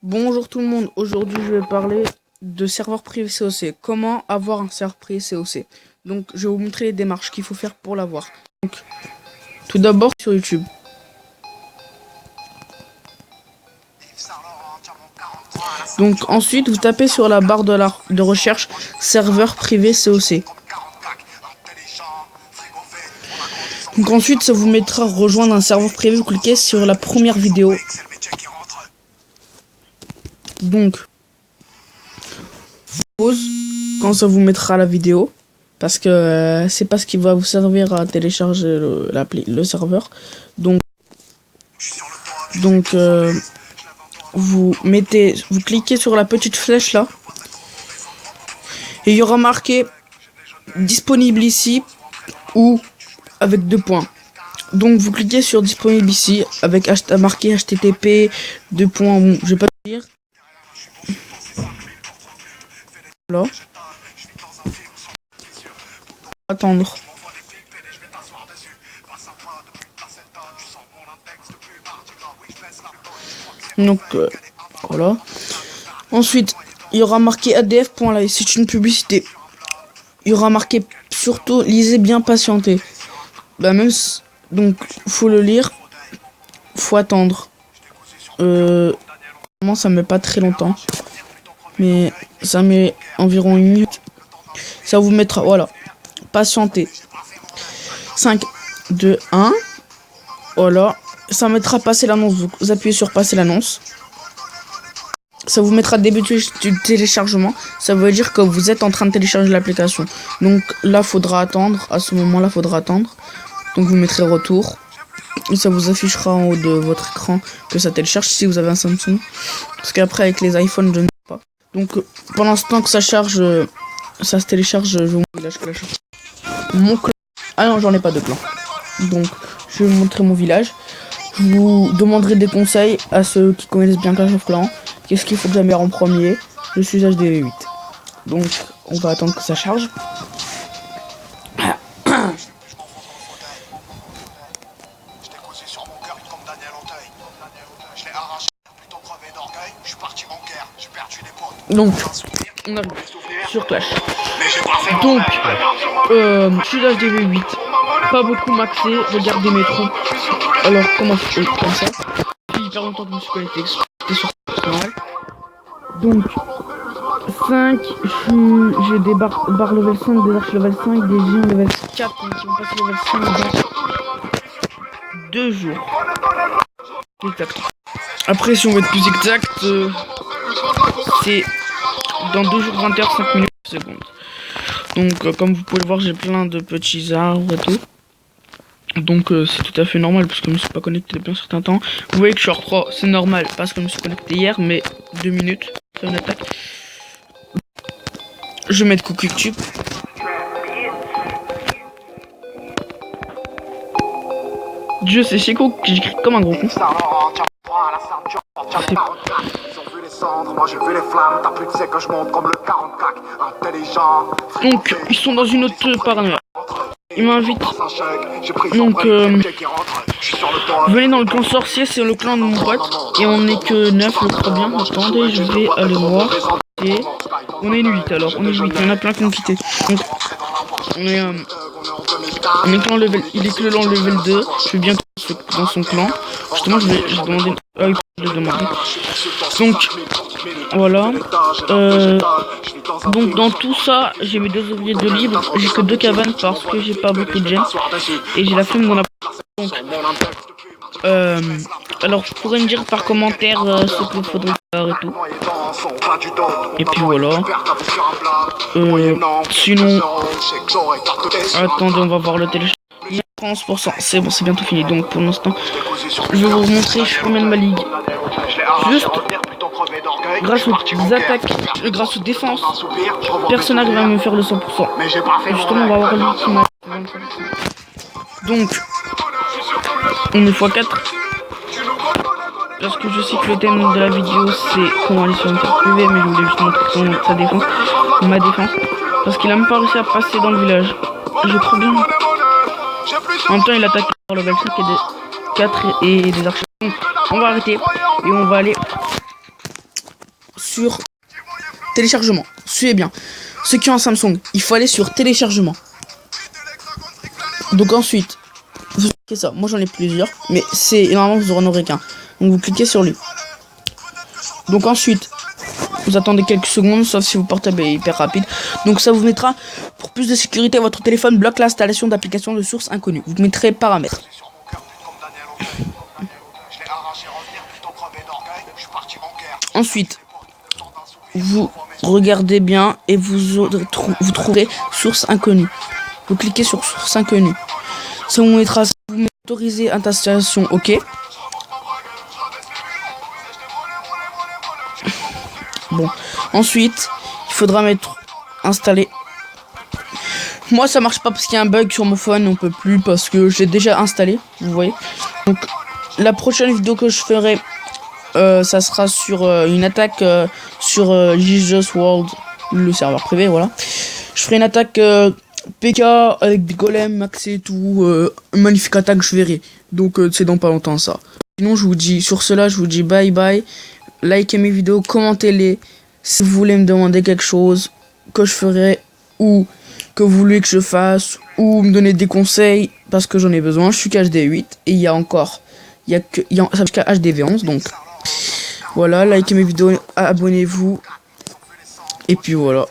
Bonjour tout le monde, aujourd'hui je vais parler de serveur privé COC. Comment avoir un serveur privé COC? Donc je vais vous montrer les démarches qu'il faut faire pour l'avoir. Donc tout d'abord sur YouTube. Donc ensuite vous tapez sur la barre de recherche serveur privé COC. Donc ensuite ça vous mettra rejoindre un serveur privé, vous cliquez sur la première vidéo. Donc pause quand ça vous mettra la vidéo, parce que c'est pas ce qui va vous servir à télécharger le serveur. Donc vous cliquez sur la petite flèche là et il y aura marqué disponible ici ou avec 2 points. Donc vous cliquez sur disponible ici avec marqué http je vais pas dire. Voilà. Attendre. Donc voilà. Ensuite, il y aura marqué ADF.live, c'est une publicité. Il y aura marqué surtout lisez bien, patienter. Bah même donc faut le lire, faut attendre. Moi ça met pas très longtemps, mais ça met environ 1 minute. Ça vous mettra, voilà, patienter. 5, 2, 1. Voilà, ça mettra passer l'annonce. Vous appuyez sur passer l'annonce. Ça vous mettra débuter du téléchargement. Ça veut dire que vous êtes en train de télécharger l'application. Donc là, faudra attendre. À ce moment-là, faudra attendre. Donc vous mettrez retour. Et ça vous affichera en haut de votre écran que ça télécharge si vous avez un Samsung. Parce qu'après, avec les iPhones, je ne sais pas. Donc pendant ce temps que ça charge, ça se télécharge, je vous montre mon clan. Ah non, j'en ai pas de clan. Donc je vais vous montrer mon village. Je vous demanderai des conseils à ceux qui connaissent bien Clash of Clans. Qu'est-ce qu'il faut que j'améliore en premier? Je suis HD8. Donc on va attendre que ça charge. Donc on arrive sur Clash. Donc je suis HD8. Pas beaucoup maxé, regardez mes trous. Alors comment je fais comme ça? Depuis hyper longtemps que je me suis connecté sur normal. Donc 5, j'ai des barres level 5, des arches level 5, des géants level 4 qui vont passer level 5 dans 2 jours. Exact. Après si on veut être plus exact, c'est dans 2 jours 20h 5 minutes secondes. Donc comme vous pouvez le voir, j'ai plein de petits arbres et tout. Donc c'est tout à fait normal parce que je me suis pas connecté depuis un certain temps. Vous voyez que je suis hors 3, c'est normal parce que je me suis connecté hier, mais 2 minutes, c'est une attaque. Je vais mettre coucou YouTube. Dieu c'est Chico qui j'écris comme un gros con. Donc ils sont dans une autre paranoïa. Ils m'invitent. Donc venez dans le clan sorcier, c'est le clan de mon pote. Et on est que 9, je crois bien. Attendez, je vais aller voir. Et on est 8 alors, on est 8, il y en a plein qui ont quitté. Donc on est clan level, il est que le level 2, je suis bientôt dans son clan. Justement je vais demander. Ah oui, je vais demander. Donc voilà. Donc dans tout ça, j'ai mes 2 ouvriers de libre, j'ai que 2 cabanes parce que j'ai pas beaucoup de gemmes. Et j'ai la flemme d'en avoir. Donc alors vous pourrez me dire par commentaire ce qu'il faudrait faire et tout. Et puis voilà. Sinon, attendez, on va voir le téléchargement. 30%, c'est bon, c'est bientôt fini. Donc pour l'instant, je vais vous montrer je promène ma ligue. Juste grâce aux attaques, grâce aux défenses, personne n'arrive à me faire le 100%. Et justement, on va voir l'ultime. Donc, on est x4. Parce que je sais que le thème de la vidéo c'est comment aller sur une carte privée, mais je voulais juste montrer sa défense, ma défense. Parce qu'il a même pas réussi à passer dans le village. Je crois bien. En même temps, il attaque par level 5 et des 4 et des archers. Donc, on va arrêter et on va aller sur téléchargement. Suivez bien. Ceux qui ont un Samsung, il faut aller sur téléchargement. Donc ensuite, vous cliquez ça. Moi j'en ai plusieurs, mais c'est normalement vous en aurez qu'un. Donc vous cliquez sur lui. Donc ensuite, vous attendez quelques secondes, sauf si votre portable est hyper rapide. Donc ça vous mettra, pour plus de sécurité, votre téléphone bloque l'installation d'applications de source inconnue. Vous mettrez paramètres. Ensuite, vous regardez bien et vous trouverez source inconnue. Vous cliquez sur source inconnue. Ça vous mettra, vous autorisez installation OK. Bon, ensuite, il faudra mettre installer. Moi, ça marche pas parce qu'il y a un bug sur mon phone, on peut plus parce que j'ai déjà installé, vous voyez. Donc, la prochaine vidéo que je ferai, ça sera sur une attaque sur Jesus World, le serveur privé, voilà. Je ferai une attaque PK avec des golems, accès et tout, une magnifique attaque, je verrai. Donc, c'est dans pas longtemps ça. Sinon, je vous dis, sur cela, je vous dis bye bye. Likez mes vidéos, commentez-les. Si vous voulez me demander quelque chose que je ferai ou que vous voulez que je fasse ou me donner des conseils parce que j'en ai besoin. Je suis qu'HD8 et il y a encore, ça jusqu'à HDV11 donc voilà, likez mes vidéos, abonnez-vous et puis voilà.